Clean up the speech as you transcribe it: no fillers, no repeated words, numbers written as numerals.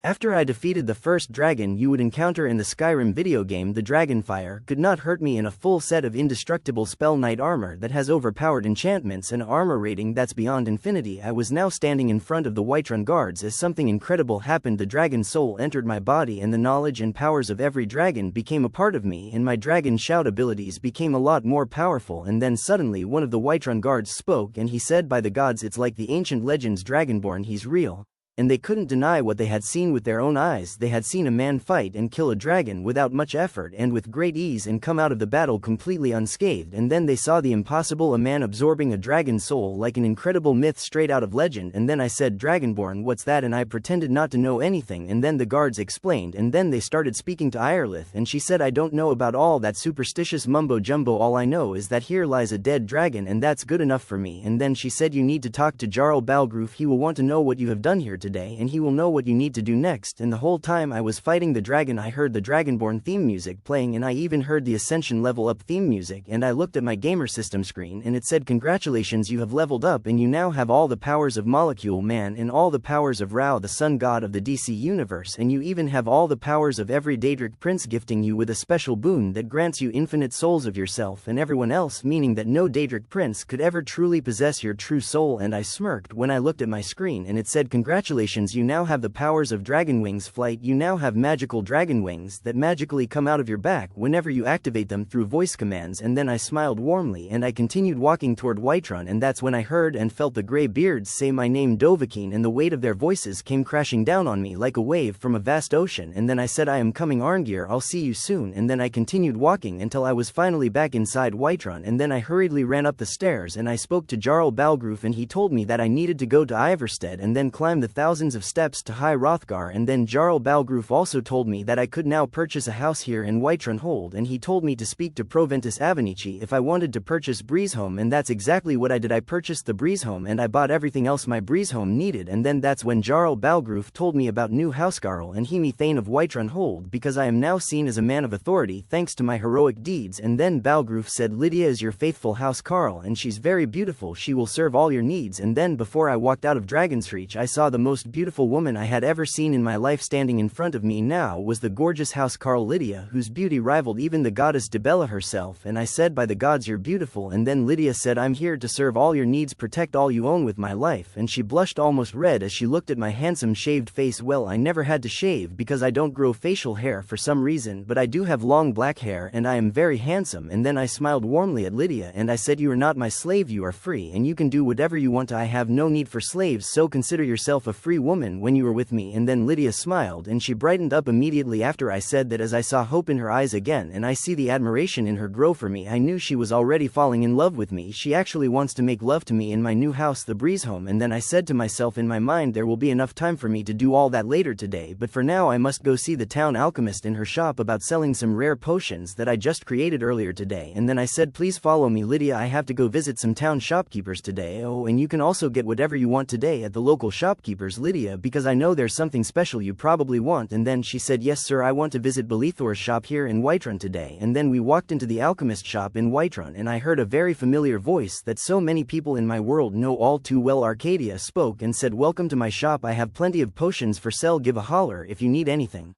After I defeated the first dragon you would encounter in the Skyrim video game, the Dragonfire could not hurt me in a full set of indestructible spell knight armor that has overpowered enchantments and armor rating that's beyond infinity. I was now standing in front of the Whiterun guards as something incredible happened. The dragon soul entered my body and the knowledge and powers of every dragon became a part of me, and my dragon shout abilities became a lot more powerful. And then suddenly one of the Whiterun guards spoke and he said, by the gods, it's like the ancient legends, Dragonborn, he's real. And they couldn't deny what they had seen with their own eyes. They had seen a man fight and kill a dragon without much effort and with great ease and come out of the battle completely unscathed. And then they saw the impossible, a man absorbing a dragon soul like an incredible myth straight out of legend. And then I said, Dragonborn, what's that? And I pretended not to know anything, and then the guards explained, and then they started speaking to Iarlith, and she said, I don't know about all that superstitious mumbo jumbo, all I know is that here lies a dead dragon and that's good enough for me. And then she said, you need to talk to Jarl Balgruuf, he will want to know what you have done here today and he will know what you need to do next. And the whole time I was fighting the dragon I heard the Dragonborn theme music playing, and I even heard the Ascension level up theme music, and I looked at my gamer system screen and it said, congratulations, you have leveled up and you now have all the powers of Molecule Man and all the powers of Rao, the sun god of the DC universe, and you even have all the powers of every Daedric prince, gifting you with a special boon that grants you infinite souls of yourself and everyone else, meaning that no Daedric prince could ever truly possess your true soul. And I smirked when I looked at my screen and it said, congratulations, you now have the powers of dragon wings flight. You now have magical dragon wings that magically come out of your back whenever you activate them through voice commands. And then I smiled warmly and I continued walking toward Whiterun, and that's when I heard and felt the grey beards say my name, Dovahkiin, and the weight of their voices came crashing down on me like a wave from a vast ocean. And then I said, I am coming, Arngir, I'll see you soon. And then I continued walking until I was finally back inside Whiterun, and then I hurriedly ran up the stairs and I spoke to Jarl Balgruuf, and he told me that I needed to go to Ivarstead and then climb the thousands of steps to High Hrothgar. And then Jarl Balgruuf also told me that I could now purchase a house here in Whiterun Hold, and he told me to speak to Proventus Avenici if I wanted to purchase Breezehome, and that's exactly what I did. I purchased the Breezehome and I bought everything else my Breezehome needed. And then that's when Jarl Balgruuf told me about new Housecarl and Hemi Thane of Whiterun Hold, because I am now seen as a man of authority thanks to my heroic deeds. And then Balgruuf said, Lydia is your faithful Housecarl and she's very beautiful, she will serve all your needs. And then before I walked out of Dragonsreach I saw the most beautiful woman I had ever seen in my life. Standing in front of me now was the gorgeous Housecarl Lydia, whose beauty rivaled even the goddess Dibella herself. And I said, by the gods, you're beautiful. And then Lydia said, I'm here to serve all your needs, protect all you own with my life. And she blushed almost red as she looked at my handsome shaved face. Well, I never had to shave because I don't grow facial hair for some reason, but I do have long black hair and I am very handsome. And then I smiled warmly at Lydia and I said, you are not my slave, you are free and you can do whatever you want. I have no need for slaves, so consider yourself a free woman when you are with me. And then Lydia smiled and she brightened up immediately after I said that. As I saw hope in her eyes again and I see the admiration in her grow for me, I knew she was already falling in love with me. She actually wants to make love to me in my new house, the Breezehome. And then I said to myself in my mind, there will be enough time for me to do all that later today, but for now I must go see the town alchemist in her shop about selling some rare potions that I just created earlier today. And then I said, please follow me, Lydia, I have to go visit some town shopkeepers today. Oh, and you can also get whatever you want today at the local shopkeepers, Lydia, because I know there's something special you probably want. And then she said, yes sir, I want to visit Belethor's shop here in Whiterun today. And then we walked into the alchemist shop in Whiterun and I heard a very familiar voice that so many people in my world know all too well. Arcadia spoke and said, welcome to my shop, I have plenty of potions for sale, give a holler if you need anything.